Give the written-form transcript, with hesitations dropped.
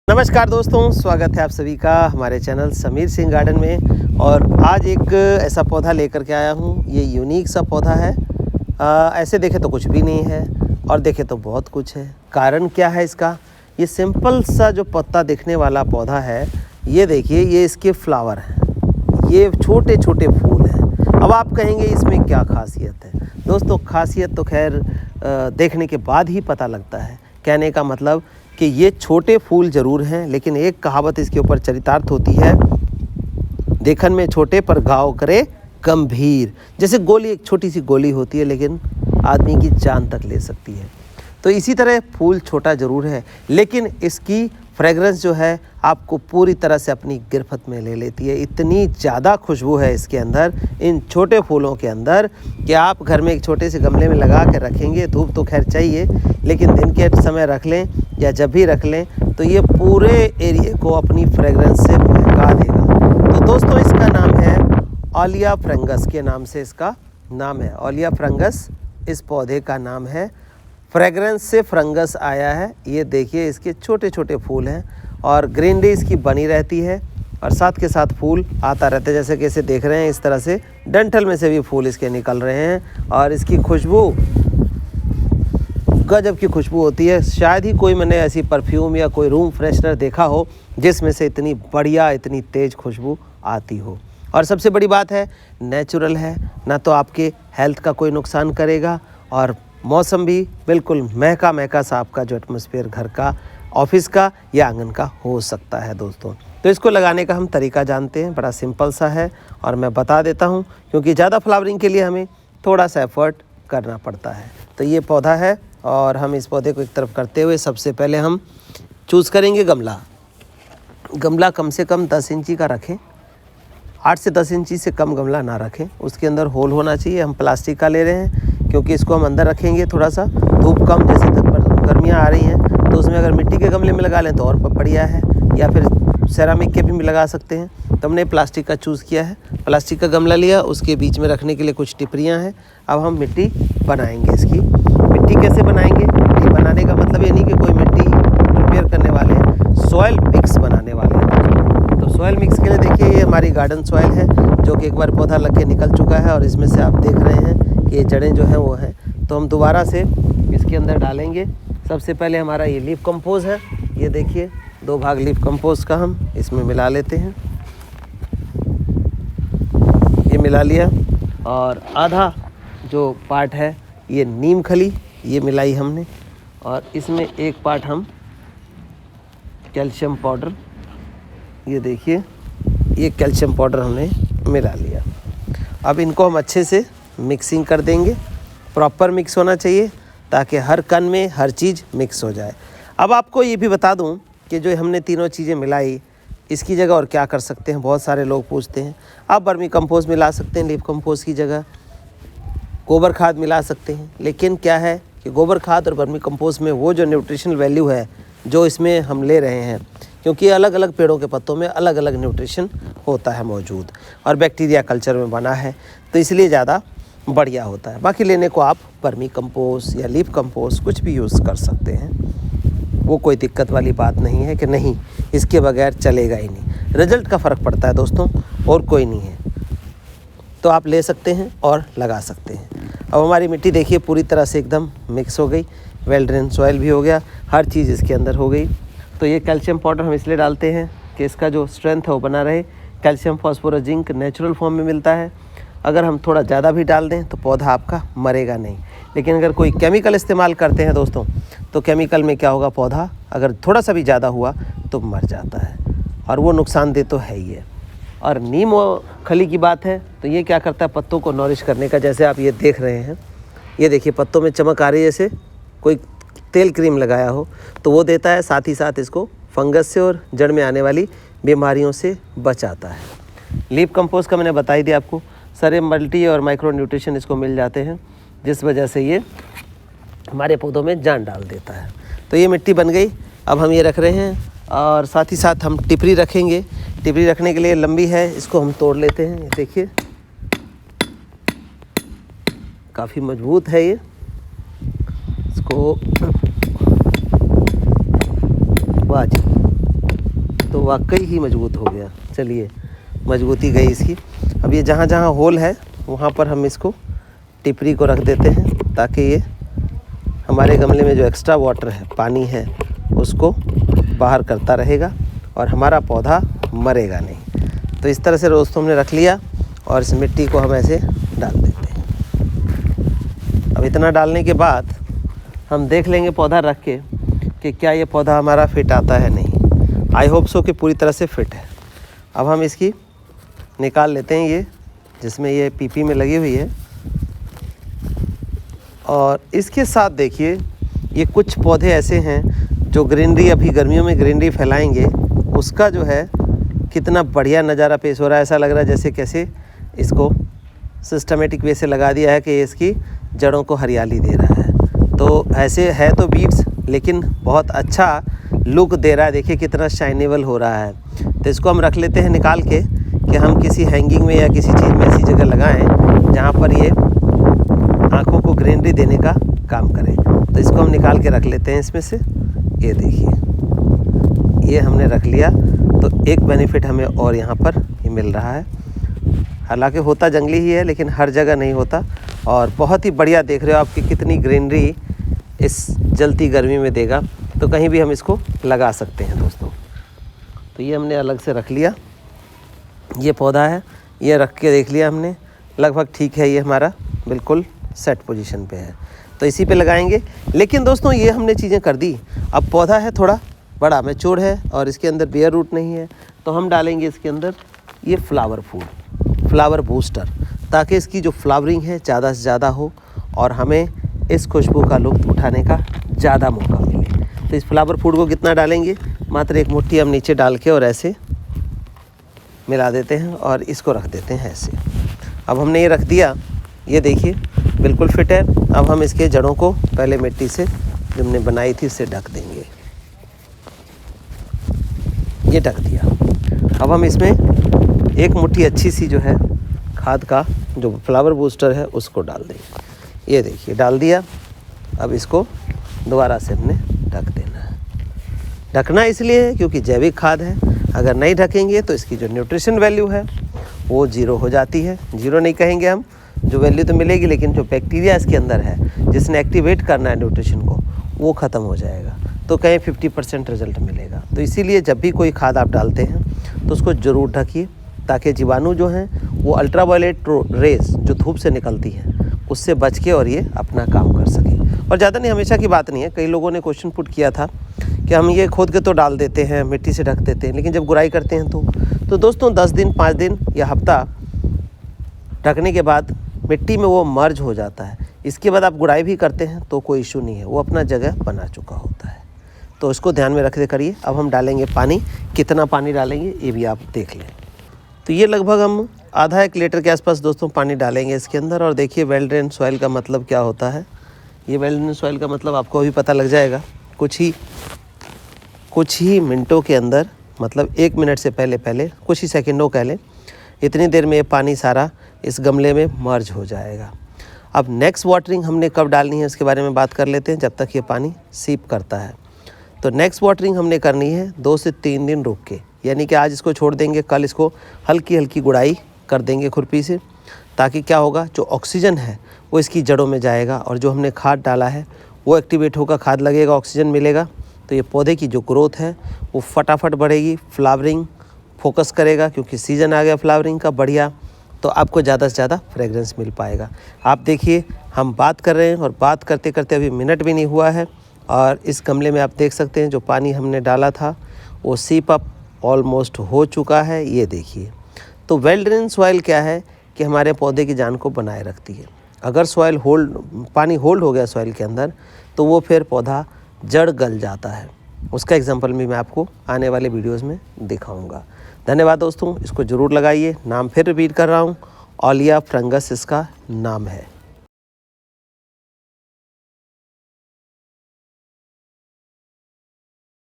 नमस्कार दोस्तों, स्वागत है आप सभी का हमारे चैनल समीर सिंह गार्डन में। और आज एक ऐसा पौधा लेकर के आया हूँ। ये यूनिक सा पौधा है। ऐसे देखे तो कुछ भी नहीं है और देखे तो बहुत कुछ है। कारण क्या है इसका? ये सिंपल सा जो पत्ता दिखने वाला पौधा है, ये देखिए, ये इसके फ्लावर हैं, ये छोटे छोटे फूल हैं। अब आप कहेंगे इसमें क्या खासियत है? दोस्तों, खासियत तो खैर देखने के बाद ही पता लगता है। कहने का मतलब कि ये छोटे फूल ज़रूर हैं, लेकिन एक कहावत इसके ऊपर चरितार्थ होती है, देखन में छोटे पर घाव करे गंभीर। जैसे गोली, एक छोटी सी गोली होती है लेकिन आदमी की जान तक ले सकती है। तो इसी तरह फूल छोटा ज़रूर है, लेकिन इसकी फ्रेगरेंस जो है आपको पूरी तरह से अपनी गिरफ्त में ले लेती है। इतनी ज़्यादा खुशबू है इसके अंदर, इन छोटे फूलों के अंदर, कि आप घर में एक छोटे से गमले में लगा कर रखेंगे। धूप तो खैर चाहिए, लेकिन दिन के समय रख लें या जब भी रख लें तो ये पूरे एरिया को अपनी फ्रेगरेंस से महका देगा। तो दोस्तों, इसका नाम है ओलियाफ्रैंगस के नाम से इसका नाम है। ओलियाफ्रैंगस इस पौधे का नाम है। फ्रेगरेंस से फंगस आया है। ये देखिए, इसके छोटे छोटे फूल हैं और ग्रीनरी इसकी बनी रहती है और साथ के साथ फूल आता रहता है। जैसे कि इसे देख रहे हैं, इस तरह से डंठल में से भी फूल इसके निकल रहे हैं और इसकी खुशबू गजब की खुशबू होती है। शायद ही कोई मैंने ऐसी परफ्यूम या कोई रूम फ्रेशनर देखा हो जिसमें से इतनी बढ़िया, इतनी तेज़ खुशबू आती हो। और सबसे बड़ी बात है, नेचुरल है, ना तो आपके हेल्थ का कोई नुकसान करेगा और मौसम भी बिल्कुल महका महका सा आपका जो एटमॉस्फेयर घर का, ऑफिस का या आंगन का हो सकता है दोस्तों। तो इसको लगाने का हम तरीका जानते हैं, बड़ा सिंपल सा है और मैं बता देता हूँ, क्योंकि ज़्यादा फ्लावरिंग के लिए हमें थोड़ा सा एफर्ट करना पड़ता है। तो ये पौधा है और हम इस पौधे को एक तरफ करते हुए सबसे पहले हम चूज़ करेंगे गमला। गमला कम से कम 10 इंची का रखें, 8 से 10 इंची से कम गमला ना रखें। उसके अंदर होल होना चाहिए। हम प्लास्टिक का ले रहे हैं क्योंकि इसको हम अंदर रखेंगे। थोड़ा सा धूप कम, जैसे गर्मियाँ आ रही हैं तो उसमें अगर मिट्टी के गमले में लगा लें तो और बढ़िया है, या फिर सेरामिक के भी लगा सकते हैं। तो हमने प्लास्टिक का चूज़ किया है। प्लास्टिक का गमला लिया, उसके बीच में रखने के लिए कुछ टिपरियाँ हैं। अब हम मिट्टी बनाएंगे। इसकी मिट्टी कैसे बनाएंगे? मिट्टी बनाने का मतलब ये नहीं कि कोई मिट्टी प्रिपेयर करने वाले हैं, सॉयल मिक्स बनाने वाले हैं। तो सॉयल मिक्स के लिए देखिए, ये हमारी गार्डन सॉयल है जो कि एक बार पौधा लग के निकल चुका है और इसमें से आप देख रहे हैं कि ये जड़ें जो हैं वो हैं। तो हम दोबारा से इसके अंदर डालेंगे। सबसे पहले हमारा ये लीफ कंपोज है। ये देखिए, 2 भाग लीफ कंपोज का हम इसमें मिला लेते हैं। ये मिला लिया और आधा जो पार्ट है ये नीम खली, ये मिलाई हमने, और इसमें एक पार्ट हम कैल्शियम पाउडर, ये देखिए, ये कैल्शियम पाउडर हमने मिला लिया। अब इनको हम अच्छे से मिक्सिंग कर देंगे। प्रॉपर मिक्स होना चाहिए ताकि हर कण में हर चीज़ मिक्स हो जाए। अब आपको ये भी बता दूं कि जो हमने तीनों चीज़ें मिलाई, इसकी जगह और क्या कर सकते हैं। बहुत सारे लोग पूछते हैं, आप वर्मी कंपोस्ट मिला सकते हैं, लीफ कंपोस्ट की जगह गोबर खाद मिला सकते हैं। लेकिन क्या है कि गोबर खाद और वर्मी कंपोस्ट में वो जो न्यूट्रिशनल वैल्यू है जो इसमें हम ले रहे हैं, क्योंकि अलग अलग पेड़ों के पत्तों में अलग अलग न्यूट्रिशन होता है मौजूद और बैक्टीरिया कल्चर में बना है, तो इसलिए ज़्यादा बढ़िया होता है। बाकी लेने को आप वर्मी कंपोस्ट या लीफ कंपोस्ट कुछ भी यूज़ कर सकते हैं, वो कोई दिक्कत वाली बात नहीं है कि नहीं इसके बगैर चलेगा ही नहीं। रिजल्ट का फ़र्क पड़ता है दोस्तों, और कोई नहीं है। तो आप ले सकते हैं और लगा सकते हैं। अब हमारी मिट्टी देखिए पूरी तरह से एकदम मिक्स हो गई, वेल ड्रेन सॉइल भी हो गया, हर चीज़ इसके अंदर हो गई। तो ये कैल्शियम पाउडर हम इसलिए डालते हैं कि इसका जो स्ट्रेंथ है वो बना रहे। Calcium, phosphorus, zinc natural form में मिलता है। अगर हम थोड़ा ज़्यादा भी डाल दें तो पौधा आपका मरेगा नहीं। लेकिन अगर कोई केमिकल इस्तेमाल करते हैं दोस्तों, तो केमिकल में क्या होगा, पौधा अगर थोड़ा सा भी ज़्यादा हुआ तो मर जाता है और वो नुकसानदेह तो है ही है। और नीम और खली की बात है तो ये क्या करता है, पत्तों को नॉरिश करने का। जैसे आप ये देख रहे हैं, ये देखिए पत्तों में चमक आ रही है, जैसे कोई तेल क्रीम लगाया हो, तो वो देता है। साथ ही साथ इसको फंगस से और जड़ में आने वाली बीमारियों से बचाता है। लीफ कंपोस्ट का मैंने बता ही दिया आपको, सारे मल्टी और माइक्रो न्यूट्रिशन इसको मिल जाते हैं, जिस वजह से ये हमारे पौधों में जान डाल देता है। तो ये मिट्टी बन गई। अब हम ये रख रहे हैं और साथ ही साथ हम टिपरी रखेंगे। टिपरी रखने के लिए लंबी है, इसको हम तोड़ लेते हैं। ये देखिए काफ़ी मजबूत है ये। इसको वाह जी, वाकई ही मजबूत हो गया। चलिए, मजबूती गई इसकी। अब ये जहाँ जहाँ होल है वहाँ पर हम इसको टिपरी को रख देते हैं, ताकि ये हमारे गमले में जो एक्स्ट्रा वाटर है, पानी है, उसको बाहर करता रहेगा और हमारा पौधा मरेगा नहीं। तो इस तरह से दोस्तों हमने रख लिया और इस मिट्टी को हम ऐसे डाल देते हैं। अब इतना डालने के बाद हम देख लेंगे पौधा रख के कि क्या ये पौधा हमारा फिट आता है नहीं। आई होप सो कि पूरी तरह से फिट है। अब हम इसकी निकाल लेते हैं ये, जिसमें ये पीपी में लगी हुई है। और इसके साथ देखिए, ये कुछ पौधे ऐसे हैं जो ग्रीनरी, अभी गर्मियों में ग्रीनरी फैलाएंगे, उसका जो है कितना बढ़िया नज़ारा पेश हो रहा है। ऐसा लग रहा है जैसे कैसे इसको सिस्टमेटिक वे से लगा दिया है कि ये इसकी जड़ों को हरियाली दे रहा है। तो ऐसे है तो बीट्स, लेकिन बहुत अच्छा लुक दे रहा है। देखिए कितना शाइनेबल हो रहा है। तो इसको हम रख लेते हैं निकाल के, कि हम किसी हैंगिंग में या किसी चीज़ में ऐसी जगह लगाएं जहाँ पर ये आँखों को ग्रीनरी देने का काम करे। तो इसको हम निकाल के रख लेते हैं इसमें से। ये देखिए, ये हमने रख लिया। तो एक बेनिफिट हमें और यहाँ पर ये मिल रहा है। हालांकि होता जंगली ही है, लेकिन हर जगह नहीं होता। और बहुत ही बढ़िया, देख रहे हो आपकी कितनी ग्रीनरी इस जलती गर्मी में देगा। तो कहीं भी हम इसको लगा सकते हैं दोस्तों। तो ये हमने अलग से रख लिया। ये पौधा है, ये रख के देख लिया हमने, लगभग ठीक है, ये हमारा बिल्कुल सेट पोजीशन पे है। तो इसी पे लगाएंगे। लेकिन दोस्तों ये हमने चीज़ें कर दी। अब पौधा है थोड़ा बड़ा मैच्योर है और इसके अंदर बेयर रूट नहीं है, तो हम डालेंगे इसके अंदर ये फ्लावर फूड, फ्लावर बूस्टर, ताकि इसकी जो फ्लावरिंग है ज़्यादा से ज़्यादा हो और हमें इस खुशबू का लुत्फ़ उठाने का ज़्यादा मौका मिले। तो इस फ्लावर फूड को कितना डालेंगे, मात्र एक मुट्ठी हम नीचे डाल के और ऐसे मिला देते हैं और इसको रख देते हैं ऐसे। अब हमने ये रख दिया, ये देखिए बिल्कुल फिट है। अब हम इसके जड़ों को पहले मिट्टी से जो हमने बनाई थी इससे ढक देंगे। ये ढक दिया। अब हम इसमें एक मुट्ठी अच्छी सी जो है खाद का, जो फ्लावर बूस्टर है, उसको डाल देंगे। ये देखिए डाल दिया। अब इसको दोबारा से हमने ढक देना है। ढकना इसलिए है क्योंकि जैविक खाद है। अगर नहीं ढकेंगे तो इसकी जो न्यूट्रिशन वैल्यू है वो ज़ीरो हो जाती है। ज़ीरो नहीं कहेंगे हम, जो वैल्यू तो मिलेगी, लेकिन जो बैक्टीरिया इसके अंदर है जिसने एक्टिवेट करना है न्यूट्रिशन को, वो ख़त्म हो जाएगा। तो कहीं 50% रिजल्ट मिलेगा। तो इसीलिए जब भी कोई खाद आप डालते हैं तो उसको ज़रूर ढकिए, ताकि जीवाणु जो हैं वो अल्ट्रावायलेट रेज जो धूप से निकलती है उससे बच के और ये अपना काम कर सके। और ज़्यादा नहीं, हमेशा की बात नहीं है। कई लोगों ने क्वेश्चन पुट किया था कि हम ये खोद के तो डाल देते हैं, मिट्टी से ढक देते हैं, लेकिन जब गुड़ाई करते हैं तो दोस्तों 10 दिन, 5 दिन या हफ्ता ढकने के बाद मिट्टी में वो मर्ज हो जाता है। इसके बाद आप गुड़ाई भी करते हैं तो कोई इशू नहीं है, वो अपना जगह बना चुका होता है। तो इसको ध्यान में रखते करिए। अब हम डालेंगे पानी। कितना पानी डालेंगे ये भी आप देख लें। तो ये लगभग हम आधा 1 लीटर के आसपास दोस्तों पानी डालेंगे इसके अंदर। और देखिए वेल ड्रेन सॉइल का मतलब क्या होता है। ये वेल ड्रेन सॉइल का मतलब आपको अभी पता लग जाएगा कुछ ही मिनटों के अंदर, मतलब 1 मिनट से पहले कुछ ही सेकंडों कह लें, इतनी देर में ये पानी सारा इस गमले में मर्ज हो जाएगा। अब नेक्स्ट वाटरिंग हमने कब डालनी है उसके बारे में बात कर लेते हैं, जब तक ये पानी सीप करता है। तो नेक्स्ट वाटरिंग हमने करनी है 2 से 3 दिन रुक के, यानी कि आज इसको छोड़ देंगे, कल इसको हल्की हल्की गुड़ाई कर देंगे खुरपी से, ताकि क्या होगा, जो ऑक्सीजन है वो इसकी जड़ों में जाएगा और जो हमने खाद डाला है वो एक्टिवेट होगा, खाद लगेगा, ऑक्सीजन मिलेगा। तो ये पौधे की जो ग्रोथ है वो फटाफट बढ़ेगी, फ्लावरिंग फोकस करेगा, क्योंकि सीज़न आ गया फ्लावरिंग का बढ़िया। तो आपको ज़्यादा से ज़्यादा फ्रेगरेंस मिल पाएगा। आप देखिए हम बात कर रहे हैं और बात करते करते अभी मिनट भी नहीं हुआ है और इस गमले में आप देख सकते हैं जो पानी हमने डाला था वो सीप अप ऑलमोस्ट हो चुका है। ये देखिए। तो वेल ड्रेन सॉइल क्या है कि हमारे पौधे की जान को बनाए रखती है। अगर पानी होल्ड हो गया सॉइल के अंदर तो वो फिर पौधा जड़ गल जाता है। उसका एग्जांपल भी मैं आपको आने वाले वीडियोस में दिखाऊंगा। धन्यवाद दोस्तों, इसको ज़रूर लगाइए। नाम फिर रिपीट कर रहा हूँ, ओलिया फ्रंगस इसका नाम है।